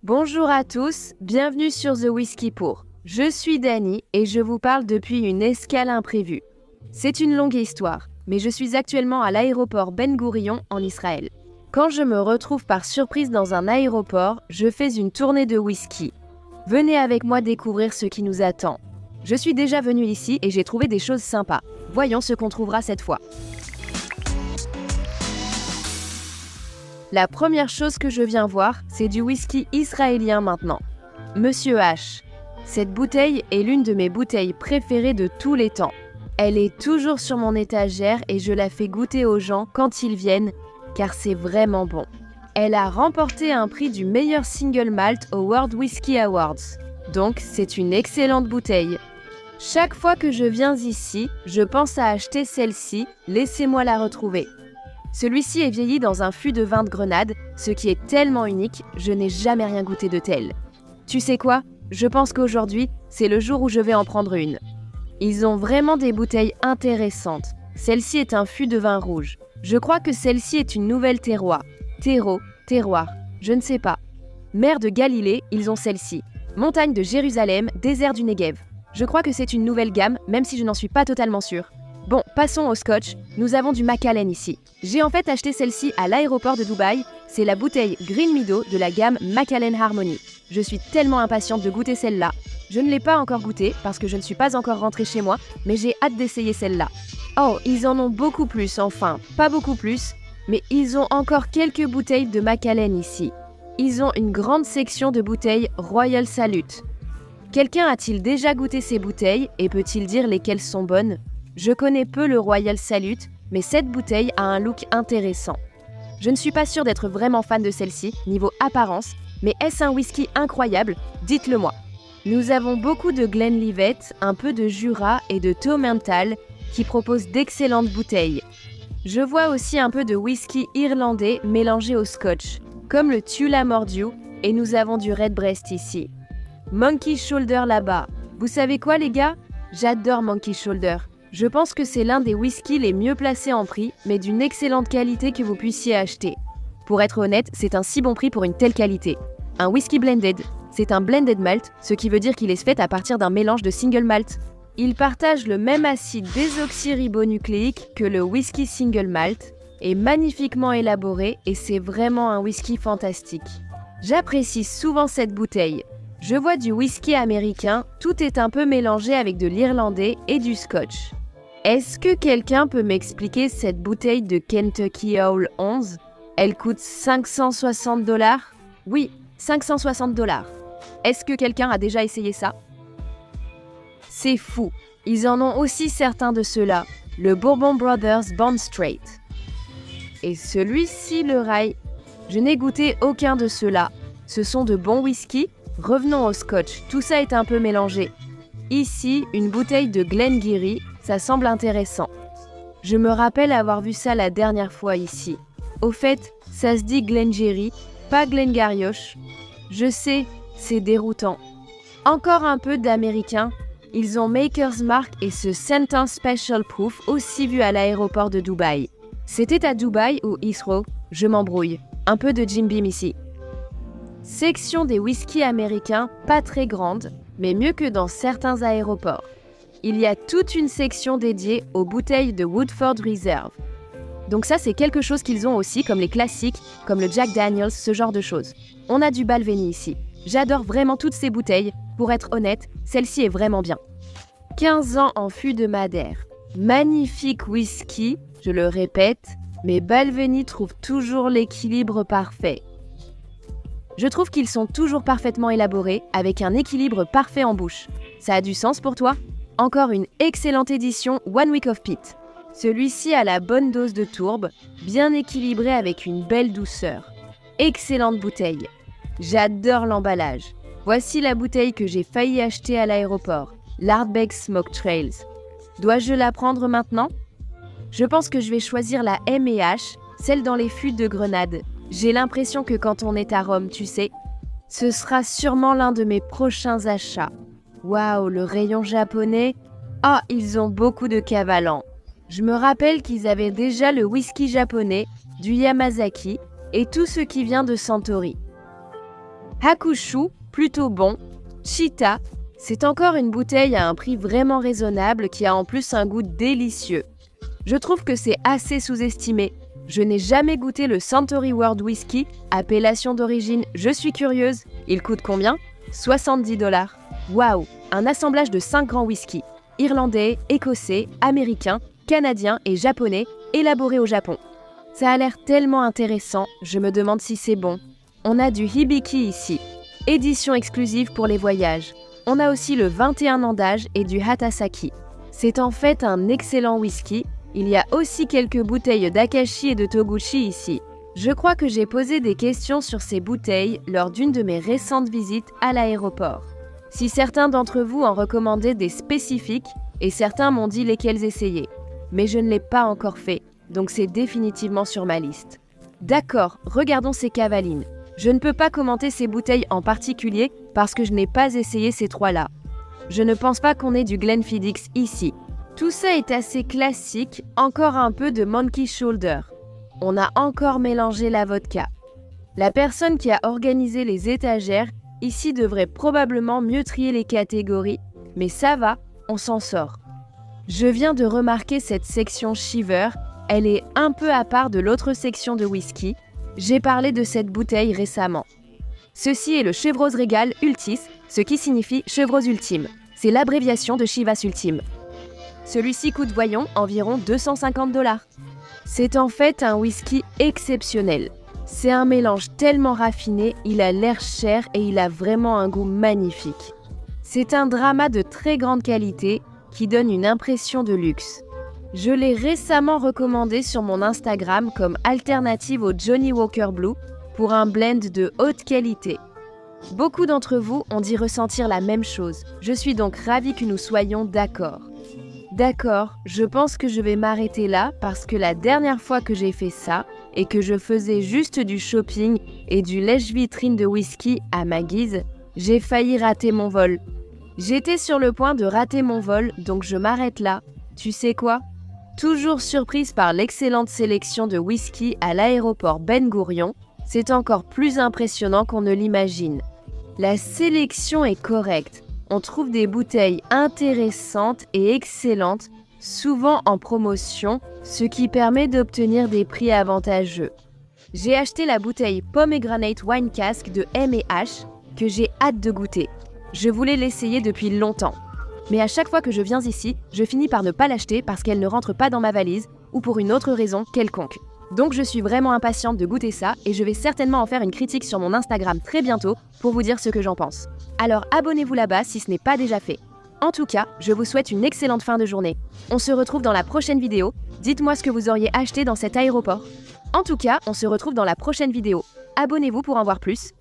Bonjour à tous, bienvenue sur The Whisky Pour. Je suis Dani et je vous parle depuis une escale imprévue. C'est une longue histoire, mais je suis actuellement à l'aéroport Ben Gourion en Israël. Quand je me retrouve par surprise dans un aéroport, je fais une tournée de whisky. Venez avec moi découvrir ce qui nous attend. Je suis déjà venue ici et j'ai trouvé des choses sympas. Voyons ce qu'on trouvera cette fois. La première chose que je viens voir, c'est du whisky israélien maintenant. Monsieur H. Cette bouteille est l'une de mes bouteilles préférées de tous les temps. Elle est toujours sur mon étagère et je la fais goûter aux gens quand ils viennent, car c'est vraiment bon. Elle a remporté un prix du meilleur single malt au World Whisky Awards. Donc c'est une excellente bouteille. Chaque fois que je viens ici, je pense à acheter celle-ci, laissez-moi la retrouver. Celui-ci est vieilli dans un fût de vin de Grenade, ce qui est tellement unique, je n'ai jamais rien goûté de tel. Tu sais quoi? Je pense qu'aujourd'hui, c'est le jour où je vais en prendre une. Ils ont vraiment des bouteilles intéressantes. Celle-ci est un fût de vin rouge. Je crois que celle-ci est une nouvelle terroir. Terroir, je ne sais pas. Mer de Galilée, ils ont celle-ci. Montagne de Jérusalem, désert du Negev. Je crois que c'est une nouvelle gamme, même si je n'en suis pas totalement sûre. Bon, passons au scotch. Nous avons du Macallan ici. J'ai en fait acheté celle-ci à l'aéroport de Dubaï. C'est la bouteille Green Meadow de la gamme Macallan Harmony. Je suis tellement impatiente de goûter celle-là. Je ne l'ai pas encore goûtée parce que je ne suis pas encore rentrée chez moi, mais j'ai hâte d'essayer celle-là. Oh, ils en ont beaucoup plus, enfin, pas beaucoup plus, mais ils ont encore quelques bouteilles de Macallan ici. Ils ont une grande section de bouteilles Royal Salute. Quelqu'un a-t-il déjà goûté ces bouteilles et peut-il dire lesquelles sont bonnes ? Je connais peu le Royal Salute, mais cette bouteille a un look intéressant. Je ne suis pas sûre d'être vraiment fan de celle-ci, niveau apparence, mais est-ce un whisky incroyable? Dites-le moi. Nous avons beaucoup de Glenlivet, un peu de Jura et de Taumental qui proposent d'excellentes bouteilles. Je vois aussi un peu de whisky irlandais mélangé au scotch, comme le Tullamore et nous avons du Redbreast ici. Monkey Shoulder là-bas. Vous savez quoi les gars? J'adore Monkey Shoulder. Je pense que c'est l'un des whiskies les mieux placés en prix, mais d'une excellente qualité que vous puissiez acheter. Pour être honnête, c'est un si bon prix pour une telle qualité. Un whisky blended, c'est un blended malt, ce qui veut dire qu'il est fait à partir d'un mélange de single malt. Il partage le même acide désoxyribonucléique que le whisky single malt, est magnifiquement élaboré et c'est vraiment un whisky fantastique. J'apprécie souvent cette bouteille. Je vois du whisky américain, tout est un peu mélangé avec de l'irlandais et du scotch. Est-ce que quelqu'un peut m'expliquer cette bouteille de Kentucky Owl 11? Elle coûte $560? Oui, $560. Est-ce que quelqu'un a déjà essayé ça? C'est fou. Ils en ont aussi certains de ceux-là. Le Bourbon Brothers Bond Straight. Et celui-ci, le Rye. Je n'ai goûté aucun de ceux-là. Ce sont de bons whiskies. Revenons au scotch. Tout ça est un peu mélangé. Ici, une bouteille de Glengarry. Ça semble intéressant. Je me rappelle avoir vu ça la dernière fois ici. Au fait, ça se dit Glengarry, pas Glengarioch. Je sais, c'est déroutant. Encore un peu d'américain. Ils ont Maker's Mark et ce Sentence Special Proof aussi vu à l'aéroport de Dubaï. C'était à Dubaï ou Heathrow? Je m'embrouille. Un peu de Jim Beam ici. Section des whiskies américains, pas très grande, mais mieux que dans certains aéroports. Il y a toute une section dédiée aux bouteilles de Woodford Reserve. Donc ça, c'est quelque chose qu'ils ont aussi, comme les classiques, comme le Jack Daniels, ce genre de choses. On a du Balvenie ici. J'adore vraiment toutes ces bouteilles. Pour être honnête, celle-ci est vraiment bien. 15 ans en fût de Madère. Magnifique whisky, je le répète, mais Balvenie trouve toujours l'équilibre parfait. Je trouve qu'ils sont toujours parfaitement élaborés, avec un équilibre parfait en bouche. Ça a du sens pour toi? Encore une excellente édition One Week of Pit. Celui-ci a la bonne dose de tourbe, bien équilibré avec une belle douceur. Excellente bouteille. J'adore l'emballage. Voici la bouteille que j'ai failli acheter à l'aéroport, l'Ardbeg Smoke Trails. Dois-je la prendre maintenant? Je pense que je vais choisir la M&H, celle dans les fûts de Grenade. J'ai l'impression que quand on est à Rome, tu sais, ce sera sûrement l'un de mes prochains achats. Waouh, le rayon japonais. Ah, ils ont beaucoup de cavalans. Je me rappelle qu'ils avaient déjà le whisky japonais, du Yamazaki et tout ce qui vient de Santori. Hakushu, plutôt bon. Cheetah, c'est encore une bouteille à un prix vraiment raisonnable qui a en plus un goût délicieux. Je trouve que c'est assez sous-estimé. Je n'ai jamais goûté le Suntory World Whisky, appellation d'origine, je suis curieuse. Il coûte combien ? 70$. Waouh, un assemblage de 5 grands whiskies. Irlandais, écossais, américains, canadiens et japonais, élaborés au Japon. Ça a l'air tellement intéressant, je me demande si c'est bon. On a du Hibiki ici, édition exclusive pour les voyages. On a aussi le 21 ans d'âge et du Hatasaki. C'est en fait un excellent whisky. Il y a aussi quelques bouteilles d'Akashi et de Toguchi ici. Je crois que j'ai posé des questions sur ces bouteilles lors d'une de mes récentes visites à l'aéroport. Si certains d'entre vous en recommandaient des spécifiques, et certains m'ont dit lesquels essayer. Mais je ne l'ai pas encore fait, donc c'est définitivement sur ma liste. D'accord, regardons ces cavalines. Je ne peux pas commenter ces bouteilles en particulier parce que je n'ai pas essayé ces trois-là. Je ne pense pas qu'on ait du Glenfiddich ici. Tout ça est assez classique, encore un peu de Monkey Shoulder. On a encore mélangé la vodka. La personne qui a organisé les étagères ici devrait probablement mieux trier les catégories, mais ça va, on s'en sort. Je viens de remarquer cette section Shiver, elle est un peu à part de l'autre section de whisky. J'ai parlé de cette bouteille récemment. Ceci est le Chevreuse Regal Ultis, ce qui signifie Chevreuse Ultime. C'est l'abréviation de Chivas Ultime. Celui-ci coûte, voyons, environ 250$. C'est en fait un whisky exceptionnel. C'est un mélange tellement raffiné, il a l'air cher et il a vraiment un goût magnifique. C'est un drama de très grande qualité qui donne une impression de luxe. Je l'ai récemment recommandé sur mon Instagram comme alternative au Johnnie Walker Blue pour un blend de haute qualité. Beaucoup d'entre vous ont dit ressentir la même chose. Je suis donc ravie que nous soyons d'accord. D'accord, je pense que je vais m'arrêter là parce que la dernière fois que j'ai fait ça et que je faisais juste du shopping et du lèche-vitrine de whisky à ma guise, j'ai failli rater mon vol. J'étais sur le point de rater mon vol, donc je m'arrête là. Tu sais quoi ? Toujours surprise par l'excellente sélection de whisky à l'aéroport Ben Gourion, c'est encore plus impressionnant qu'on ne l'imagine. La sélection est correcte. On trouve des bouteilles intéressantes et excellentes, souvent en promotion, ce qui permet d'obtenir des prix avantageux. J'ai acheté la bouteille Pomegranate Wine Cask de M&H que j'ai hâte de goûter. Je voulais l'essayer depuis longtemps. Mais à chaque fois que je viens ici, je finis par ne pas l'acheter parce qu'elle ne rentre pas dans ma valise ou pour une autre raison quelconque. Donc je suis vraiment impatiente de goûter ça et je vais certainement en faire une critique sur mon Instagram très bientôt pour vous dire ce que j'en pense. Alors abonnez-vous là-bas si ce n'est pas déjà fait. En tout cas, je vous souhaite une excellente fin de journée. On se retrouve dans la prochaine vidéo. Dites-moi ce que vous auriez acheté dans cet aéroport. En tout cas, on se retrouve dans la prochaine vidéo. Abonnez-vous pour en voir plus